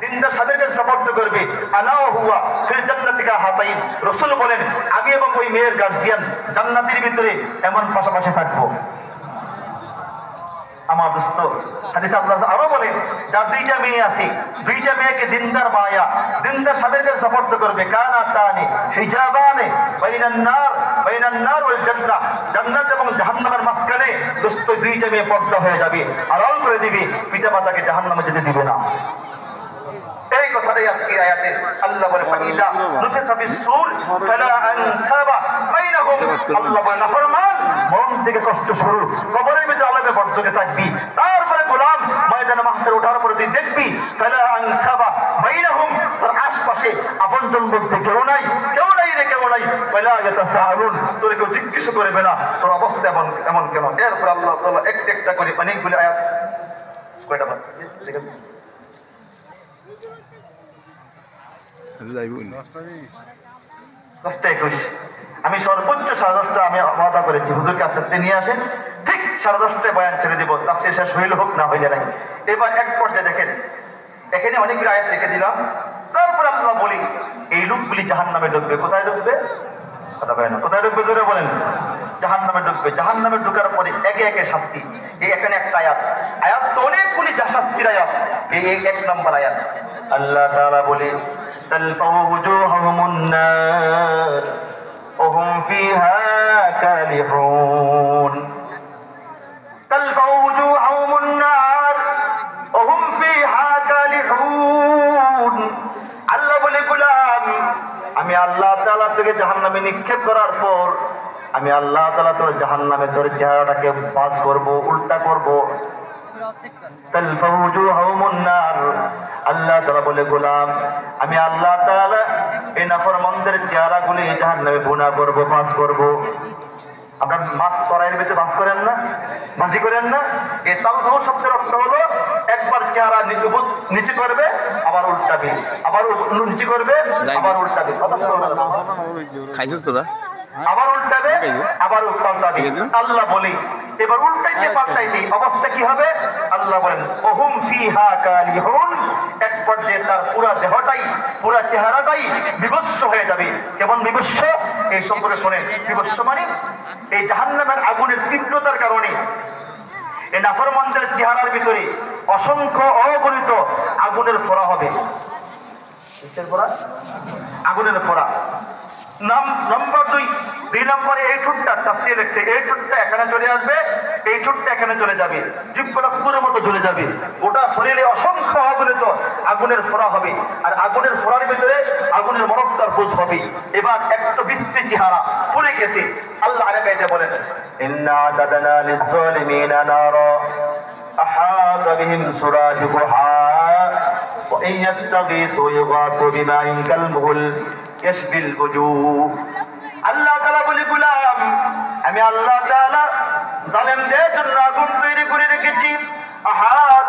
দিনদার সাদেরকে সাপোর্ট করবে আলা হুয়া ফিল জান্নাতিকা হাতাইন। রাসূল বলেন আমি এবং ওই মেয়ের গার্জিয়ান জান্নাতের ভিতরে এমন পাশাপাশি থাকবো। আমার দোস্ত হাদিস আল্লাহ আরো বলেন যার দুইটা মেয়ে আছে, দুইটা মেয়েকে দিনদার বানায়া দিনদার সাদেরকে সাপোর্ট করবে কানা তানি হিজাবানে বাইনান নার ওয়াল জান্নাহ, জান্নাত এবং জাহান্নামের মাঝখানে দোস্ত দুইটা মেয়ে পর্দা হয়ে যাবে, আড়াল করে দিবে, পিতা মাতাকে জাহান্নামে যেতে দিবে না। এই কথাটাই আজকে আয়াতে আল্লাহ বলে ফাইদা নুফিখা ফিস-সূর ফালা আনসাবা বাইনাহুম। আল্লাহ বলে নাফরমান মন থেকে কষ্ট শুরু, কবরের ভিতরে আলাদা বর্জকে থাকবি। তারপরে গোলাম ময়দানে মাহশারে ওঠার পরে তুই দেখবি ফালা আনসাবা বাইনাহুম, তার আশপাশে আপনজন বলতে কেউ নাই রে কেউ নাই। ফালা ইয়াতাসাআলুন, তোর কেউ জিজ্ঞেস করবে না তোর অবস্থা এমন কেন। এরপর আল্লাহ তাআলা একটা করে অনেকগুলো আয়াত কয়টা বাচ্চা দেখেন আমি সর্বোচ্চ 10:30 আমি ওয়াদা করেছি হুজুরকে আস্তে নিয়ে আসেন, ঠিক 10:30 বয়ান ছেড়ে দিব, তাফসীর শেষ হইল হোক না হইলে নাই। এবার এক পর্যায়ে দেখেন এখানে অনেকগুলো আয়াত লিখে দিলাম। তারপর আল্লাহ বলি এই লোকগুলি জাহান্নামে ঢুকবে। কোথায় ঢুকবে? কথা বলেন না, কোথায় ঢুকবে জোরে বলেন। জাহান্নামে ঢুকবে। জাহান্নামে ঢোকার পরে একে একে শাস্তি। এই এখানে একটা আয়াত তো অনেকগুলি শাস্তির আয়াত। এই এক নম্বর আয়াত আল্লাহ তাআলা বলে তালফাউ ওয়ুজুহুমুন নার ওয়া হুম ফিহা কালিহুন। তালফাউ ওয়ুজুহুমুন নার ওয়া হুম ফিহা কালিহুন। আল্লাহ বলে গোলাম আমি আল্লাহ তাআলা থেকে জাহান্নামে নিক্ষেপ করার পর আমি আল্লাহ তাআলা তোর জাহান্নামে তোর চেহারাটাকে পাস করব, উল্টা করব। তালফাউ ওয়ুজুহুমুন নার, আল্লাহ তাআলা বলে গোলাম আমি আল্লাহ তাআলা এই নাফরমানদের চেহারাগুলি জাহান্নামে বুনা করব, পাস করব। আপনার মাছ তরাইয়ের ভিতরে বাস করেন না, বাজি করেন না? এই তালফাউ শব্দের অর্থ হলো একবার চেহারা নিচে করবে আবার উল্টাবে, আবার নিচে করবে আবার উল্টাবে। খাইছিস তোরা? আবার উল্টাবে আবার পাল্টাবে। আল্লাহ বলি এবার উল্টাইতে পাল্টাইতে অবস্থা কি হবে? আল্লাহ বলেন ওহুম ফিহা কালিহুন। এক পর্যায়ে তার পুরা দেহটাই পুরা চেহারাটাই বিভৎস হয়ে যাবে। কেমন বিভৎস? এই সম্পর্কে শোনেন। বিভৎস মানে এই জাহান্নামের আগুনের তীব্রতার কারণে এই নাফরমানদের চেহারার ভিতরে অসংখ্য অগণিত আগুনের ফোঁড়া হবে। আগুনের ফোঁড়া। নম্বর 2 নম্বরে এই ঠোঁটটা তাফসীরে লিখছে এই ঠোঁটটা এখানে চলে আসবে, এই ঠোঁটটা এখানে চলে যাবে, জিহ্বাটা পুরো মতো ঝুলে যাবে। গোটা শরীরে অসংখ্য অগণিত আগুনের ফোঁড়া হবে। আর আগুনের ফোঁড়ার ভিতরে আগুনের মরক্কার পুঁজ হবে। এবার একটা বিশ্রী চেহারা পুড়ে গেছে। আল্লাহ আরেক আয়াতে বলেন ইন্না আ'তাদনা লিয-যালিমিনা নারা আহাতা বিহিম সুরাজুহা ওয়া ইন ইয়াস্তাগীথু ইউগাথু বিমাইন কালমুহুল ইয়াশবিল বুজুহ। আল্লাহ তাআলা বলে গোলাম আমি আল্লাহ তাআলা জালেমদের জন্য আগুন তৈরি করে রেখেছি। আহাত